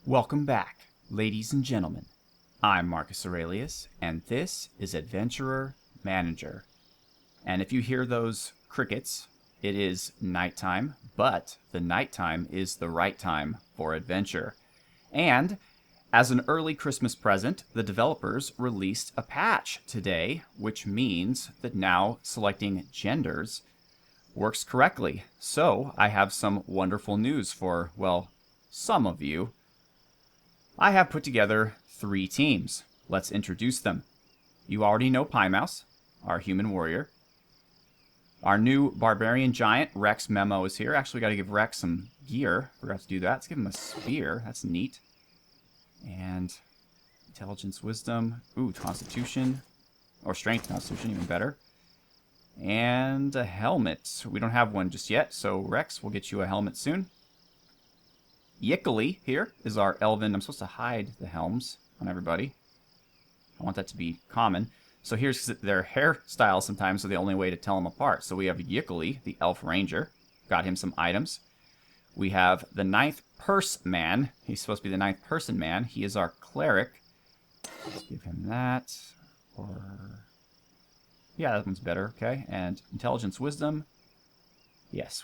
Welcome back, ladies and gentlemen. I'm Marcus Aurelius, and this is Adventurer Manager. And if you hear those crickets, it is nighttime, but the nighttime is the right time for adventure. And as an early Christmas present, the developers released a patch today, which means that now selecting genders works correctly. So I have some wonderful news for, well, some of you. I have put together 3 teams. Let's introduce them. You already know Pie Mouse, our human warrior. Our new barbarian giant, Rex Memo, is here. Actually, we got to give Rex some gear. Forgot to do that. Let's give him a spear. That's neat. And intelligence, wisdom. Ooh, constitution. Or strength, constitution, even better. And a helmet. We don't have one just yet, so Rex, we'll get you a helmet soon. Yickily here is our elven. I'm supposed to hide the helms on everybody. I want that to be common. So here's their hairstyle sometimes, so the only way to tell them apart. So we have Yickily, the elf ranger. Got him some items. We have the 9th purse man. He's supposed to be the 9th person man. He is our cleric. Let's give him that. Or yeah, that one's better. Okay. And intelligence, wisdom. Yes.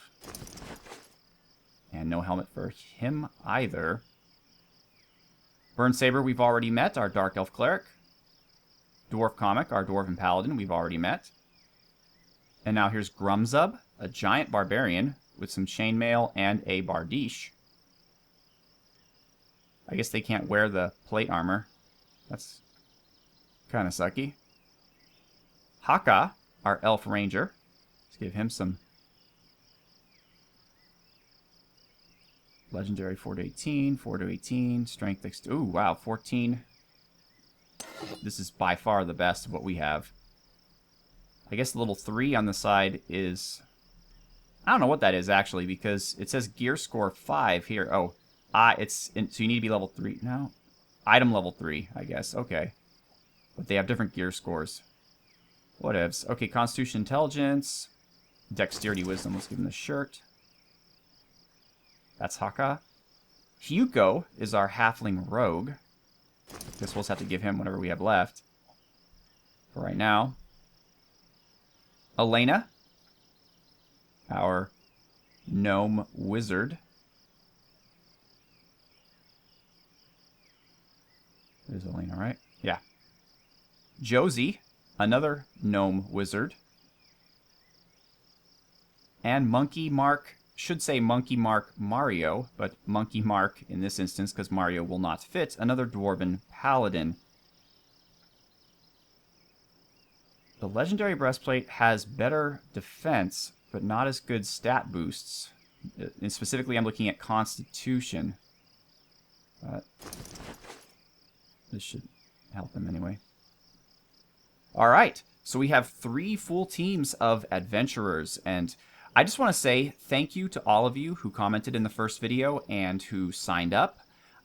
And no helmet for him either. Burn Saber, we've already met, our Dark Elf Cleric. Dwarf Comic, our Dwarven Paladin, we've already met. And now here's Grumzub, a giant barbarian with some chainmail and a bardiche. I guess they can't wear the plate armor. That's kind of sucky. Haka, our Elf Ranger. Let's give him some legendary 4 to 18, 4 to 18, strength, ooh, wow, 14. This is by far the best of what we have. I guess the little 3 on the side is, I don't know what that is actually, because it says gear score 5 here. Oh, so you need to be level 3. No, item level 3, I guess. Okay. But they have different gear scores. Whatevs. Okay, constitution, intelligence, dexterity, wisdom. Let's give him the shirt. That's Haka. Hugo is our halfling rogue. Guess we'll just have to give him whatever we have left for right now. Elena, our gnome wizard. There's Elena, right? Yeah. Josie, another gnome wizard. And Monkey Mark. Should say Monkey Mark Mario, but Monkey Mark in this instance, because Mario will not fit, another Dwarven Paladin. The Legendary Breastplate has better defense, but not as good stat boosts. And specifically, I'm looking at Constitution. But this should help him anyway. Alright, so we have 3 full teams of adventurers, and I just want to say thank you to all of you who commented in the first video and who signed up.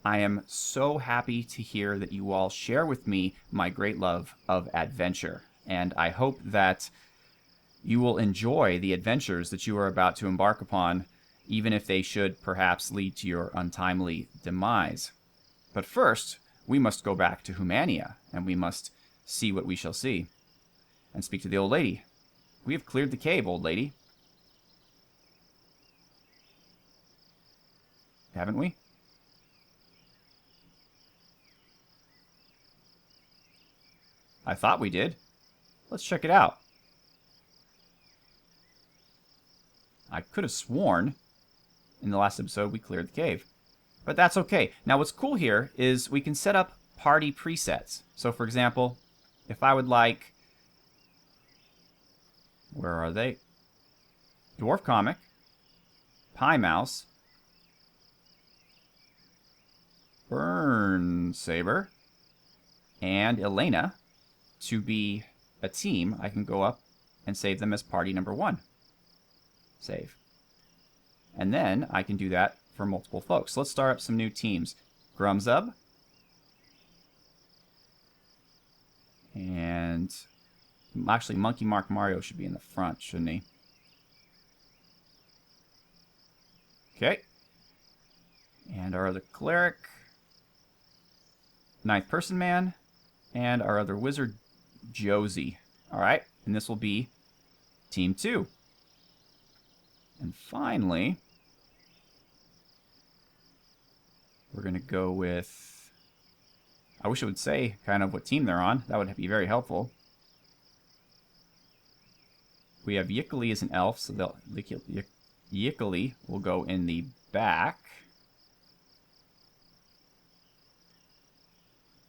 I am so happy to hear that you all share with me my great love of adventure. And I hope that you will enjoy the adventures that you are about to embark upon, even if they should perhaps lead to your untimely demise. But first, we must go back to Humania, and we must see what we shall see. And speak to the old lady. We have cleared the cave, old lady. Haven't we? I thought we did. Let's check it out. I could have sworn in the last episode we cleared the cave. But that's okay. Now what's cool here is we can set up party presets. So for example, if I would like... Where are they? Dwarf Comic. Pie Mouse. Burn Saber, and Elena to be a team, I can go up and save them as party number 1. Save. And then I can do that for multiple folks. So let's start up some new teams. Grumzub. And actually, Monkey Mark Mario should be in the front, shouldn't he? Okay. And our other cleric. ninth person man, and our other wizard, Josie. Alright, and this will be Team 2. And finally, we're going to go with... I wish it would say kind of what team they're on. That would be very helpful. We have Yickly as an elf, so Yickly will go in the back.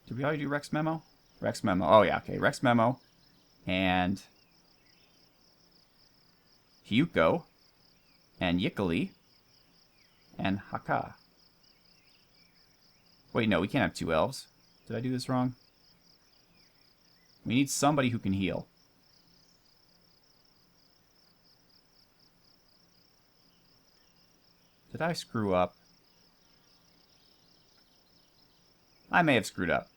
Did we already do Rex Memo? Rex Memo. Oh, yeah, okay. Rex Memo. And Hyuko. And Yickly. And Haka. Wait, no, we can't have 2 elves. Did I do this wrong? We need somebody who can heal. Did I screw up? I may have screwed up.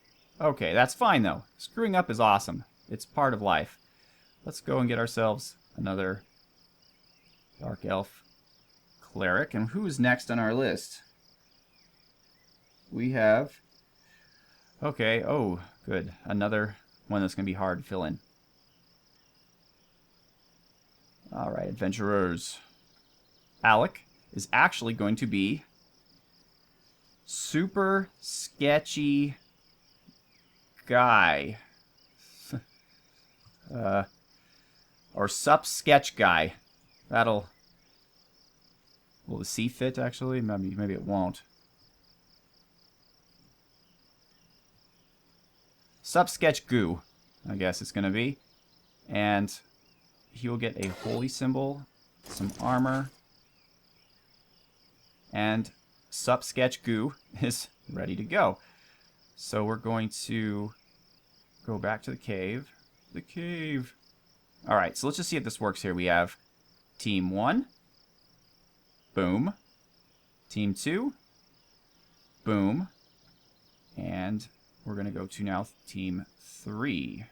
Okay, that's fine, though. Screwing up is awesome. It's part of life. Let's go and get ourselves another Dark Elf Cleric. And who's next on our list? We have... Okay, oh, good. Another one that's going to be hard to fill in. Alright, adventurers. Alec is actually going to be super sketchy guy. Or sup sketch guy. That'll... Will the C fit, actually? Maybe it won't. Sup sketch goo, I guess it's going to be. And he will get a holy symbol, some armor, and sup sketch goo is ready to go. So we're going to go back to the cave. The cave. Alright, so let's just see if this works here. We have Team 1. Boom. Team 2. Boom. And we're going to go to now Team 3.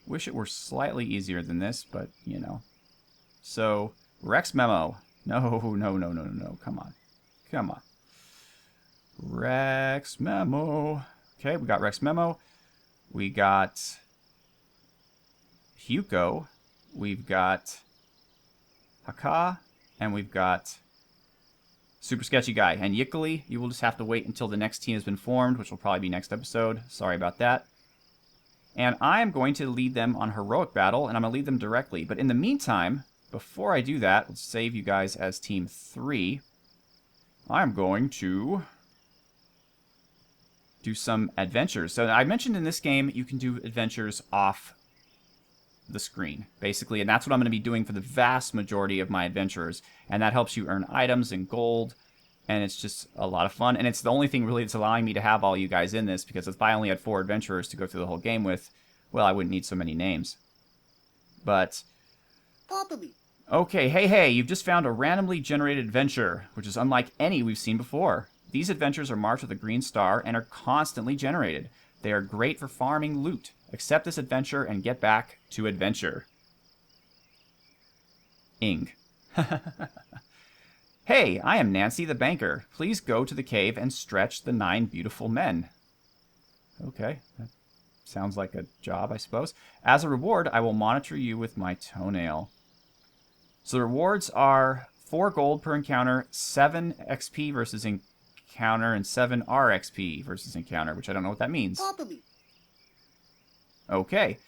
Wish it were slightly easier than this, but, you know. So, Rex Memo. No. Come on. Come on. Rex Memo. Okay, we got Rex Memo. We got Hyuko. We've got Haka. And we've got Super Sketchy Guy. And Yickly, you will just have to wait until the next team has been formed, which will probably be next episode. Sorry about that. And I am going to lead them on Heroic Battle, and I'm going to lead them directly. But in the meantime, before I do that, let's save you guys as Team 3. I'm going to do some adventures. So I mentioned in this game, you can do adventures off the screen, basically. And that's what I'm going to be doing for the vast majority of my adventurers. And that helps you earn items and gold. And it's just a lot of fun. And it's the only thing really that's allowing me to have all you guys in this. Because if I only had 4 adventurers to go through the whole game with, well, I wouldn't need so many names. But... Okay, hey, you've just found a randomly generated adventure, which is unlike any we've seen before. These adventures are marked with a green star and are constantly generated. They are great for farming loot. Accept this adventure and get back to adventure. Ing. Hey, I am Nancy the banker. Please go to the cave and stretch the 9 beautiful men. Okay, that sounds like a job, I suppose. As a reward, I will monitor you with my toenail. So the rewards are 4 gold per encounter, 7 XP versus encounter, and 7 RXP versus encounter, which I don't know what that means. Okay.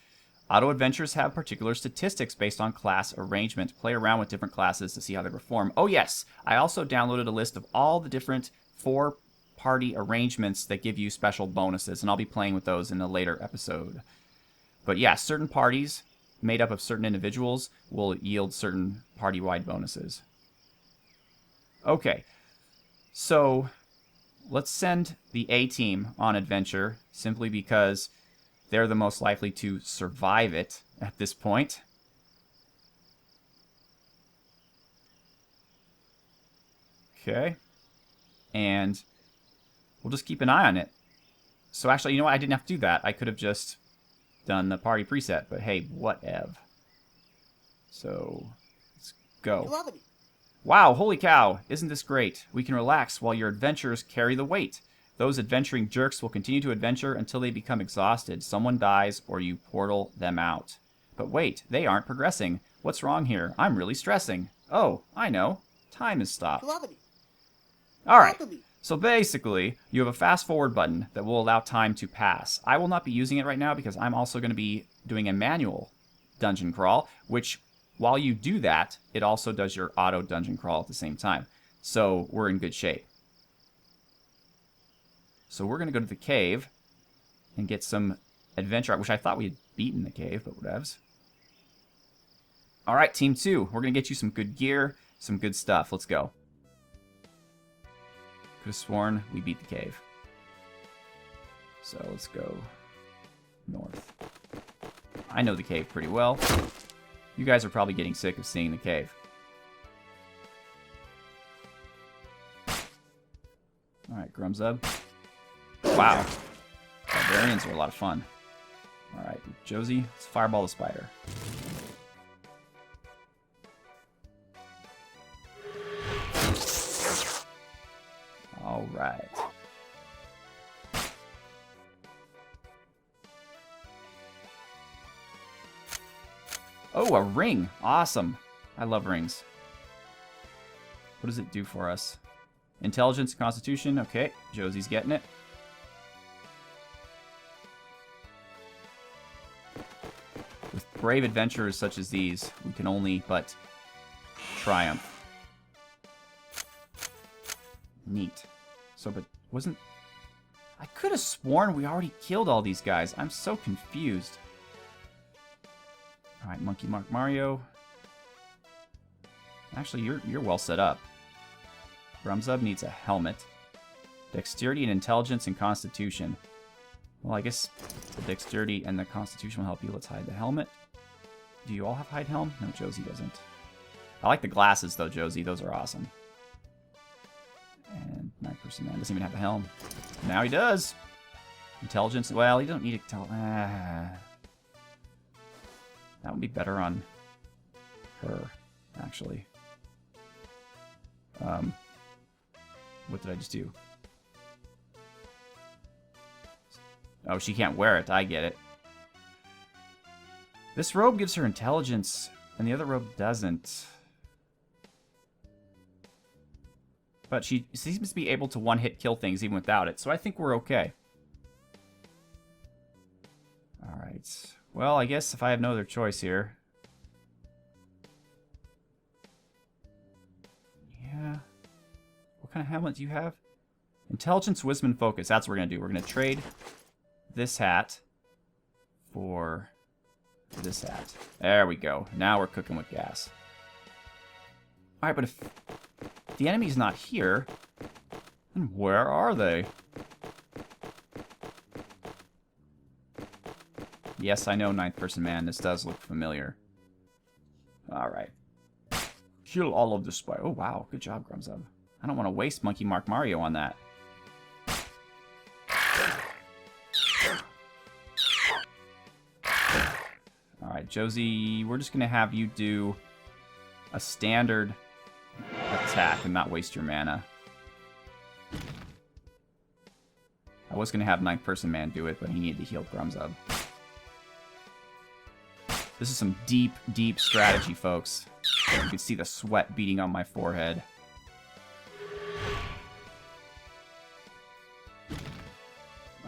Auto adventures have particular statistics based on class arrangement. Play around with different classes to see how they perform. Oh yes, I also downloaded a list of all the different 4-party arrangements that give you special bonuses, and I'll be playing with those in a later episode. But yeah, certain parties made up of certain individuals will yield certain party-wide bonuses. Okay, so let's send the A team on adventure simply because they're the most likely to survive it at this point. Okay, and we'll just keep an eye on it. So actually, you know what? I didn't have to do that. I could have just done the party preset, but hey, whatev. So, let's go. Wow, holy cow, isn't this great? We can relax while your adventurers carry the weight. Those adventuring jerks will continue to adventure until they become exhausted. Someone dies or you portal them out. But wait, they aren't progressing. What's wrong here? I'm really stressing. Oh, I know. Time is stopped. Alright, so basically, you have a fast forward button that will allow time to pass. I will not be using it right now because I'm also going to be doing a manual dungeon crawl, which, while you do that, it also does your auto dungeon crawl at the same time. So we're in good shape. So we're going to go to the cave and get some adventure, which I thought we had beaten the cave, but whatevs. Alright, Team 2, we're going to get you some good gear, some good stuff. Let's go. Could have sworn we beat the cave. So let's go north. I know the cave pretty well. You guys are probably getting sick of seeing the cave. Alright, Grumzub. Wow. Barbarians are a lot of fun. Alright, Josie, let's fireball the spider. Alright. Oh, a ring! Awesome! I love rings. What does it do for us? Intelligence, Constitution. Okay, Josie's getting it. With brave adventurers such as these, we can only but triumph. Neat. So, but wasn't... I could have sworn we already killed all these guys. I'm so confused. Alright, Monkey Mark Mario. Actually, you're well set up. Grumzub needs a helmet. Dexterity and Intelligence and Constitution. Well, I guess the Dexterity and the Constitution will help you. Let's hide the helmet. Do you all have hide helm? No, Josie doesn't. I like the glasses, though, Josie. Those are awesome. And Person Man doesn't even have a helm. Now he does. Intelligence. Well, he doesn't need to tell. That would be better on her, actually. What did I just do? Oh, she can't wear it. I get it. This robe gives her intelligence, and the other robe doesn't. But she seems to be able to one-hit kill things even without it, so I think we're okay. Alright. Well, I guess if I have no other choice here... Yeah. What kind of helmet do you have? Intelligence, Wisdom, and Focus. That's what we're going to do. We're going to trade this hat for this hat. There we go. Now we're cooking with gas. Alright, but if the enemy's not here, then where are they? Yes, I know, Ninth Person Man. This does look familiar. Alright. Kill all of the spy. Oh, wow. Good job, Grumzub. I don't want to waste Monkey Mark Mario on that. Alright, Josie, we're just going to have you do a standard attack and not waste your mana. I was going to have Ninth Person Man do it, but he needed to heal Grumzub. This is some deep, deep strategy, folks. You can see the sweat beating on my forehead.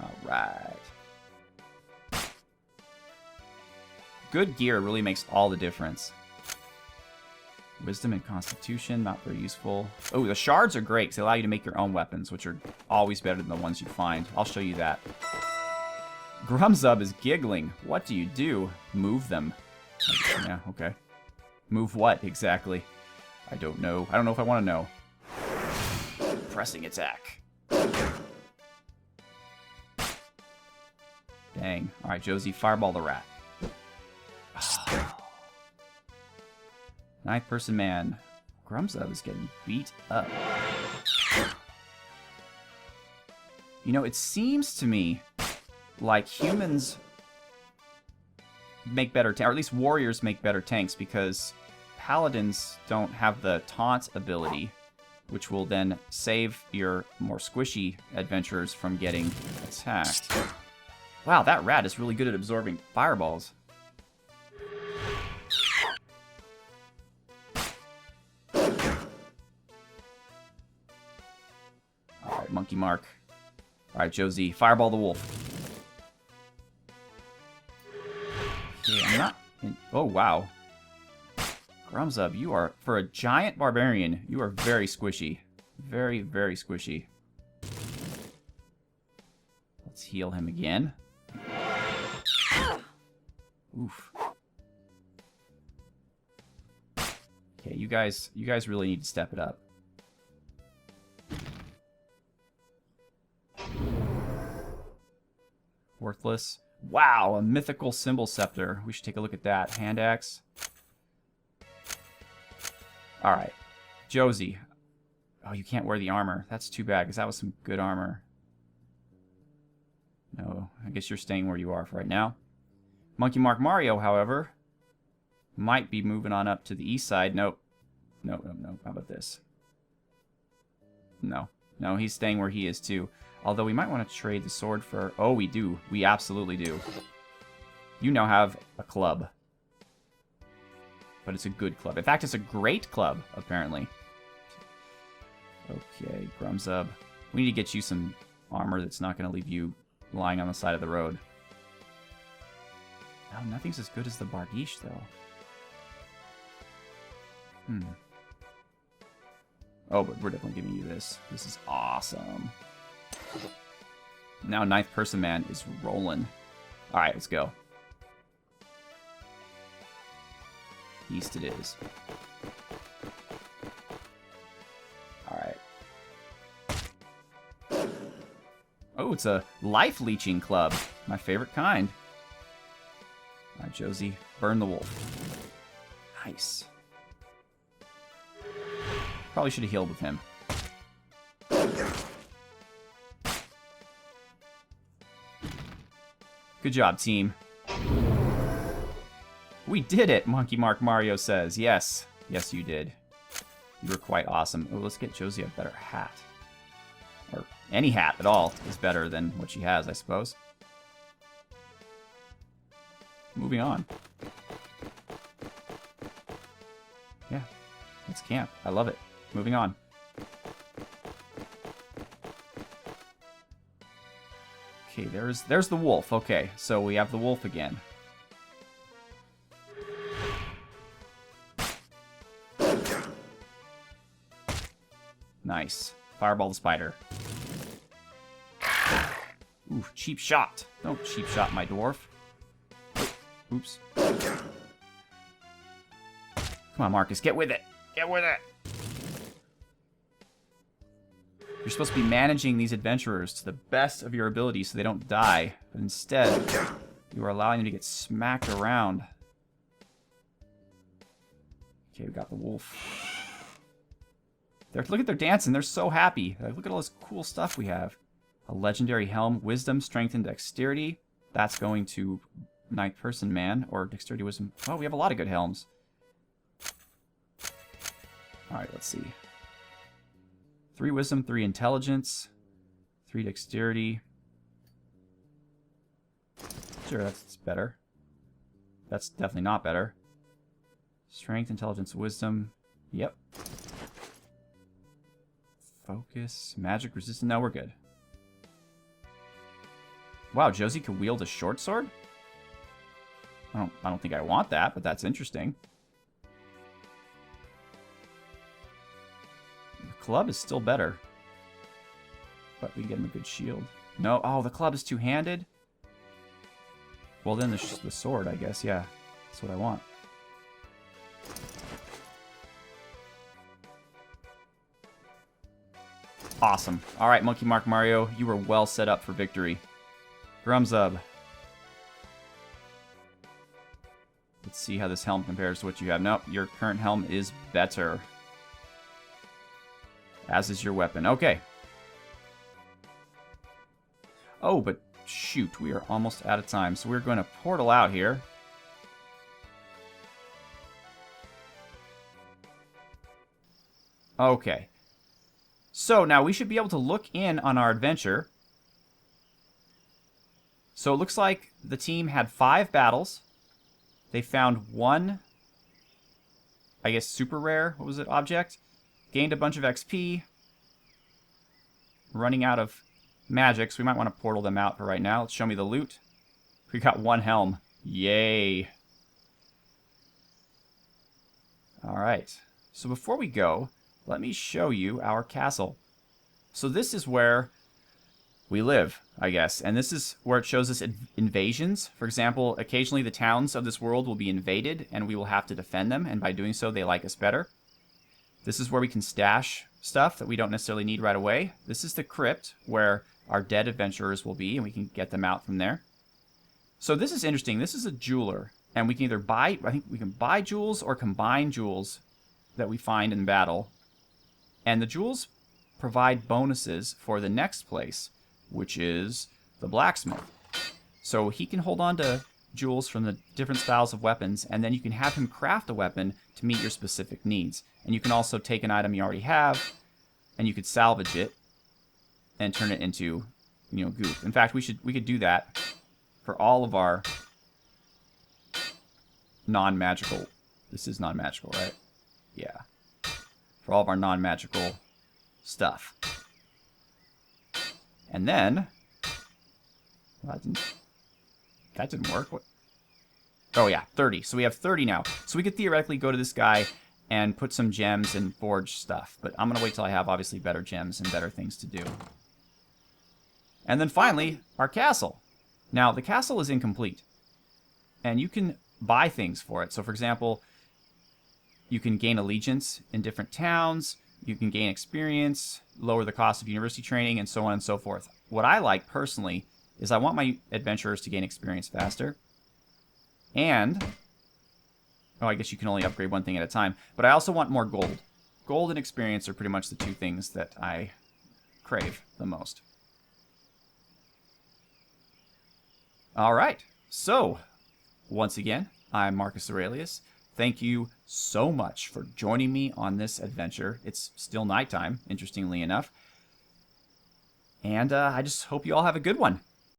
Alright. Good gear really makes all the difference. Wisdom and Constitution, not very useful. Oh, the shards are great because they allow you to make your own weapons, which are always better than the ones you find. I'll show you that. Grumzub is giggling. What do you do? Move them. Yeah, okay. Move what, exactly? I don't know. I don't know if I want to know. Pressing attack. Dang. Alright, Josie, fireball the rat. Ninth Person Man. Grumzub is getting beat up. You know, it seems to me like humans make better tanks, or at least warriors make better tanks, because paladins don't have the taunt ability, which will then save your more squishy adventurers from getting attacked. Wow, that rat is really good at absorbing fireballs. Alright, Monkey Mark. Alright, Josie, fireball the wolf. Okay, I'm not... Oh, wow. Grumzub, you are... For a giant barbarian, you are very squishy. Very, very squishy. Let's heal him again. Oof. Okay, you guys really need to step it up. Worthless. Wow, a mythical symbol scepter. We should take a look at that. Hand axe. Alright. Josie. Oh, you can't wear the armor. That's too bad, because that was some good armor. No, I guess you're staying where you are for right now. Monkey Mark Mario, however, might be moving on up to the east side. Nope. No. How about this? No, he's staying where he is too. Although we might want to trade the sword for... Oh, we do. We absolutely do. You now have a club. But it's a good club. In fact, it's a great club, apparently. Okay, Grumzub. We need to get you some armor that's not going to leave you lying on the side of the road. No, nothing's as good as the Bargish, though. Oh, but we're definitely giving you this. This is awesome. Now ninth person man is rolling. Alright, let's go. East it is. Alright. Oh, it's a life leeching club. My favorite kind. Alright, Josie. Burn the wolf. Nice. Probably should have healed with him. Good job, team. We did it, Monkey Mark Mario says. Yes. Yes, you did. You were quite awesome. Oh, let's get Josie a better hat. Or any hat at all is better than what she has, I suppose. Moving on. Yeah. Let's camp. I love it. Moving on. Okay, there's the wolf. Okay, so we have the wolf again. Nice. Fireball the spider. Ooh, cheap shot. Don't cheap shot my dwarf. Oh, oops. Come on, Marcus, get with it. Get with it. You're supposed to be managing these adventurers to the best of your ability so they don't die. But instead, you are allowing them to get smacked around. Okay, we got the wolf. Look at their dancing. They're so happy. Look at all this cool stuff we have. A legendary helm. Wisdom, strength, and dexterity. That's going to ninth person man. Or dexterity, wisdom. Oh, we have a lot of good helms. Alright, let's see. 3 wisdom, 3 intelligence, 3 dexterity. Sure, that's better. That's definitely not better. Strength, intelligence, wisdom. Yep. Focus, magic, resistance. No, we're good. Wow, Josie can wield a short sword? I don't think I want that, but that's interesting. Club is still better. But we can get him a good shield. No, oh, the club is two-handed? Well, then the sword, I guess, yeah. That's what I want. Awesome. Alright, Monkey Mark Mario, you were well set up for victory. Grumzub. Let's see how this helm compares to what you have. Nope, your current helm is better. As is your weapon. Okay. Oh, but shoot, we are almost out of time. So we're going to portal out here. Okay. So now we should be able to look in on our adventure. So it looks like the team had 5 battles. They found 1, I guess, super rare, what was it, object. Gained a bunch of XP. Running out of magic, so we might want to portal them out for right now. Let's show me the loot. We got 1 helm. Yay. Alright. So before we go, let me show you our castle. So this is where we live, I guess. And this is where it shows us invasions. For example, occasionally the towns of this world will be invaded, and we will have to defend them. And by doing so, they like us better. This is where we can stash stuff that we don't necessarily need right away. This is the crypt where our dead adventurers will be, and we can get them out from there. So this is interesting. This is a jeweler, and we can either buy, I think we can buy jewels or combine jewels that we find in battle. And the jewels provide bonuses for the next place, which is the blacksmith. So he can hold on to jewels from the different styles of weapons, and then you can have him craft a weapon to meet your specific needs. And you can also take an item you already have, and you could salvage it and turn it into, goop. In fact, we could do that for all of our non-magical. This is non-magical, right? Yeah. For all of our non-magical stuff. And then that didn't work. What? Oh yeah, 30. So we have 30 now. So we could theoretically go to this guy and put some gems and forge stuff. But I'm going to wait till I have, obviously, better gems and better things to do. And then finally, our castle. Now, the castle is incomplete. And you can buy things for it. So, for example, you can gain allegiance in different towns. You can gain experience, lower the cost of university training, and so on and so forth. What I like, personally, is I want my adventurers to gain experience faster. And, oh, I guess you can only upgrade one thing at a time. But I also want more gold. Gold and experience are pretty much the 2 things that I crave the most. All right. So, once again, I'm Marcus Aurelius. Thank you so much for joining me on this adventure. It's still nighttime, interestingly enough. And I just hope you all have a good one.